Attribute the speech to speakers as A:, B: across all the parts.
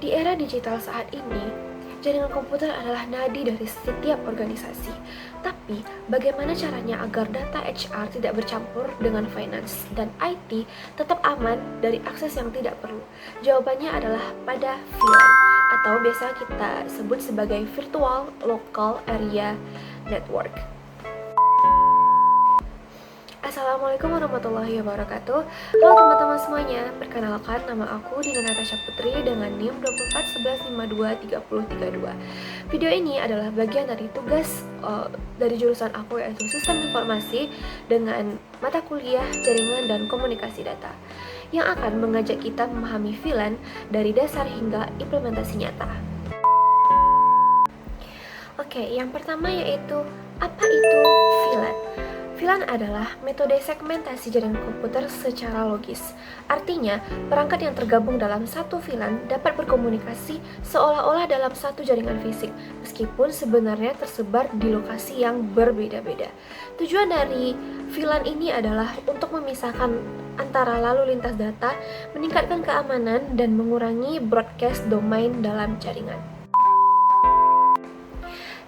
A: Di era digital saat ini, jaringan komputer adalah nadi dari setiap organisasi. Tapi, bagaimana caranya agar data HR tidak bercampur dengan finance dan IT tetap aman dari akses yang tidak perlu? Jawabannya adalah pada VLAN atau biasa kita sebut sebagai Virtual Local Area Network. Assalamualaikum warahmatullahi wabarakatuh. Halo teman-teman semuanya, perkenalkan nama aku Dina Natasha Putri dengan NIM 2411523032. Video ini adalah bagian dari tugas dari jurusan aku, yaitu Sistem Informasi dengan mata kuliah Jaringan dan Komunikasi Data, yang akan mengajak kita memahami VLAN dari dasar hingga implementasi nyata. Oke, yang pertama yaitu apa itu VLAN? VLAN adalah metode segmentasi jaringan komputer secara logis. Artinya, perangkat yang tergabung dalam satu VLAN dapat berkomunikasi seolah-olah dalam satu jaringan fisik, meskipun sebenarnya tersebar di lokasi yang berbeda-beda. Tujuan dari VLAN ini adalah untuk memisahkan antara lalu lintas data, meningkatkan keamanan, dan mengurangi broadcast domain dalam jaringan.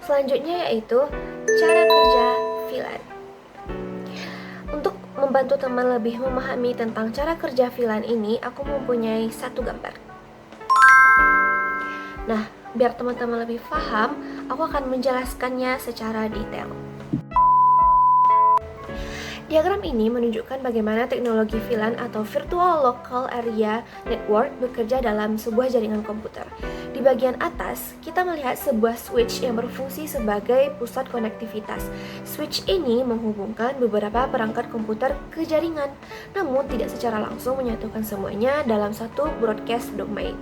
A: Selanjutnya yaitu cara kerja VLAN. Untuk membantu teman lebih memahami tentang cara kerja VLAN ini, aku mempunyai satu gambar. Nah, biar teman-teman lebih paham, aku akan menjelaskannya secara detail. Diagram ini menunjukkan bagaimana teknologi VLAN atau Virtual Local Area Network bekerja dalam sebuah jaringan komputer. Di bagian atas, kita melihat sebuah switch yang berfungsi sebagai pusat konektivitas. Switch ini menghubungkan beberapa perangkat komputer ke jaringan, namun tidak secara langsung menyatukan semuanya dalam satu broadcast domain.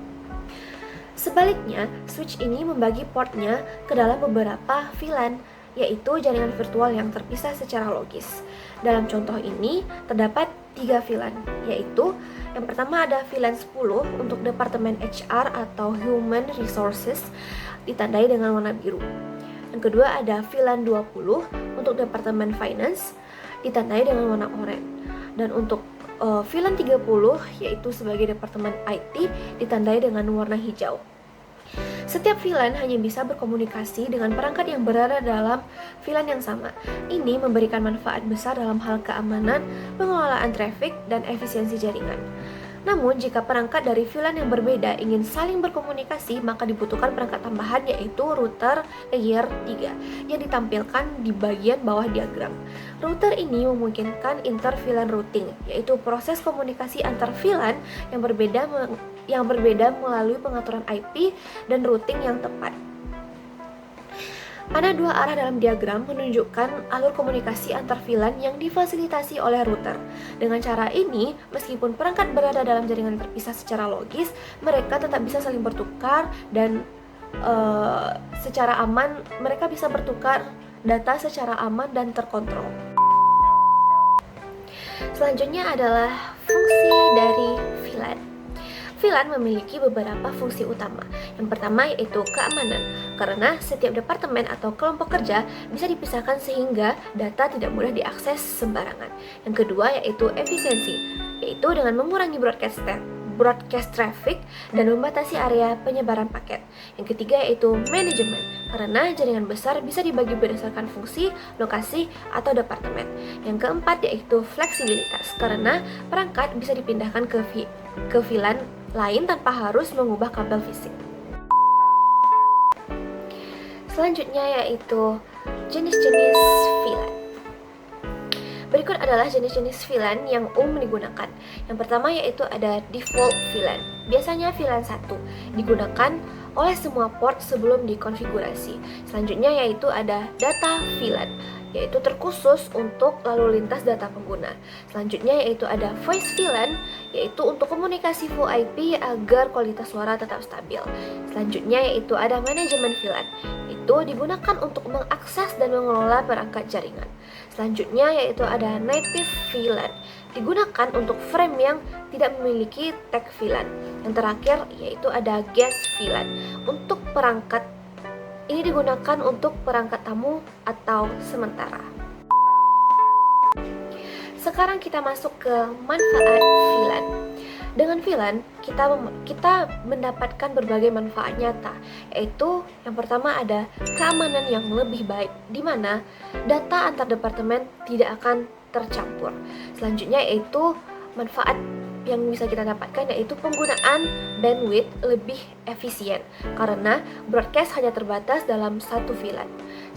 A: Sebaliknya, switch ini membagi portnya ke dalam beberapa VLAN, yaitu jaringan virtual yang terpisah secara logis. Dalam contoh ini, terdapat 3 VLAN, yaitu yang pertama ada VLAN 10 untuk Departemen HR atau Human Resources, ditandai dengan warna biru. Yang kedua ada VLAN 20 untuk Departemen Finance, ditandai dengan warna oranye. Dan untuk VLAN 30, yaitu sebagai Departemen IT, ditandai dengan warna hijau. Setiap VLAN hanya bisa berkomunikasi dengan perangkat yang berada dalam VLAN yang sama. Ini memberikan manfaat besar dalam hal keamanan, pengelolaan traffic, dan efisiensi jaringan. Namun, jika perangkat dari VLAN yang berbeda ingin saling berkomunikasi, maka dibutuhkan perangkat tambahan, yaitu router layer 3 yang ditampilkan di bagian bawah diagram. Router ini memungkinkan inter-VLAN routing, yaitu proses komunikasi antar VLAN yang berbeda melalui pengaturan IP dan routing yang tepat. Ada dua arah dalam diagram menunjukkan alur komunikasi antar VLAN yang difasilitasi oleh router. Dengan cara ini, meskipun perangkat berada dalam jaringan terpisah secara logis, mereka tetap bisa saling bertukar dan secara aman. Mereka bisa bertukar data secara aman dan terkontrol. Selanjutnya adalah fungsi dari VLAN. VLAN memiliki beberapa fungsi utama. Yang pertama yaitu keamanan, karena setiap departemen atau kelompok kerja bisa dipisahkan sehingga data tidak mudah diakses sembarangan. Yang kedua yaitu efisiensi, yaitu dengan mengurangi broadcast traffic dan membatasi area penyebaran paket. Yang ketiga yaitu manajemen, karena jaringan besar bisa dibagi berdasarkan fungsi, lokasi, atau departemen. Yang keempat yaitu fleksibilitas, karena perangkat bisa dipindahkan ke VLAN lain tanpa harus mengubah kabel fisik. Selanjutnya yaitu jenis-jenis VLAN. Berikut adalah jenis-jenis VLAN yang umum digunakan. Yang pertama yaitu ada default VLAN. Biasanya VLAN 1 digunakan oleh semua port sebelum dikonfigurasi. Selanjutnya yaitu ada data VLAN, yaitu terkhusus untuk lalu lintas data pengguna. Selanjutnya yaitu ada voice VLAN, yaitu untuk komunikasi full IP agar kualitas suara tetap stabil. Selanjutnya yaitu ada manajemen VLAN, itu digunakan untuk mengakses dan mengelola perangkat jaringan. Selanjutnya yaitu ada native VLAN, digunakan untuk frame yang tidak memiliki tag VLAN. Yang terakhir yaitu ada guest VLAN, untuk perangkat ini digunakan untuk perangkat tamu atau sementara. Sekarang kita masuk ke manfaat VLAN. Dengan VLAN, kita mendapatkan berbagai manfaat nyata, yaitu yang pertama ada keamanan yang lebih baik, di mana data antar departemen tidak akan tercampur. Selanjutnya yaitu manfaat yang bisa kita dapatkan yaitu penggunaan bandwidth lebih efisien karena broadcast hanya terbatas dalam satu VLAN.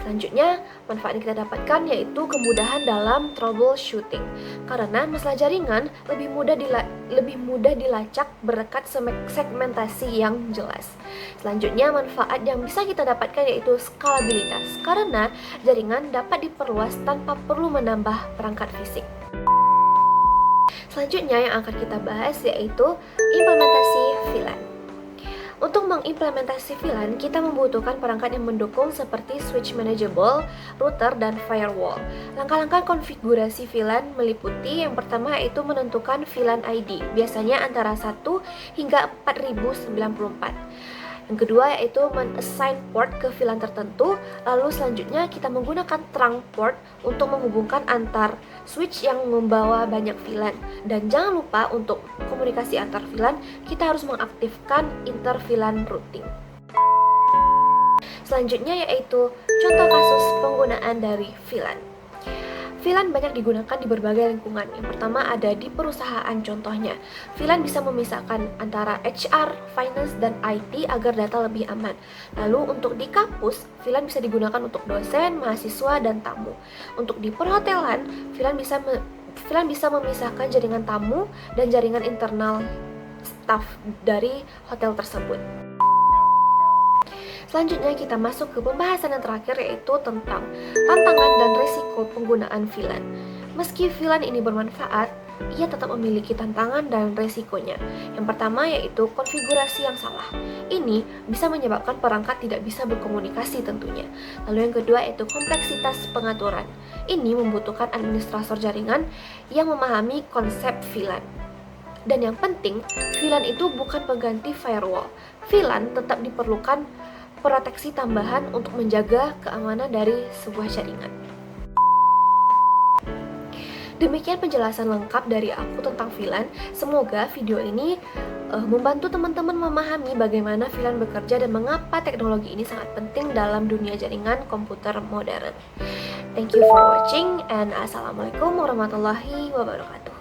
A: Selanjutnya, manfaat yang kita dapatkan yaitu kemudahan dalam troubleshooting karena masalah jaringan lebih mudah dilacak berkat segmentasi yang jelas. Selanjutnya, manfaat yang bisa kita dapatkan yaitu skalabilitas karena jaringan dapat diperluas tanpa perlu menambah perangkat fisik. Selanjutnya yang akan kita bahas yaitu implementasi VLAN. Untuk mengimplementasi VLAN, kita membutuhkan perangkat yang mendukung seperti switch manageable, router, dan firewall. Langkah-langkah konfigurasi VLAN meliputi yang pertama yaitu menentukan VLAN ID, biasanya antara 1 hingga 4094. Yang kedua yaitu men-assign port ke VLAN tertentu. Lalu selanjutnya kita menggunakan trunk port untuk menghubungkan antar switch yang membawa banyak VLAN. Dan jangan lupa untuk komunikasi antar VLAN, kita harus mengaktifkan inter VLAN routing. Selanjutnya yaitu contoh kasus penggunaan dari VLAN. VLAN banyak digunakan di berbagai lingkungan. Yang pertama ada di perusahaan contohnya. VLAN bisa memisahkan antara HR, finance, dan IT agar data lebih aman. Lalu untuk di kampus, VLAN bisa digunakan untuk dosen, mahasiswa, dan tamu. Untuk di perhotelan, VLAN bisa memisahkan jaringan tamu dan jaringan internal staff dari hotel tersebut. Selanjutnya kita masuk ke pembahasan yang terakhir yaitu tentang tantangan dan resiko penggunaan VLAN. Meski VLAN ini bermanfaat, ia tetap memiliki tantangan dan resikonya. Yang pertama yaitu konfigurasi yang salah. Ini bisa menyebabkan perangkat tidak bisa berkomunikasi tentunya. Lalu yang kedua yaitu kompleksitas pengaturan. Ini membutuhkan administrator jaringan yang memahami konsep VLAN. Dan yang penting, VLAN itu bukan pengganti firewall. VLAN tetap diperlukan proteksi tambahan untuk menjaga keamanan dari sebuah jaringan. Demikian penjelasan lengkap dari aku tentang VLAN. Semoga video ini membantu teman-teman memahami bagaimana VLAN bekerja dan mengapa teknologi ini sangat penting dalam dunia jaringan komputer modern. Thank you for watching and assalamualaikum warahmatullahi wabarakatuh.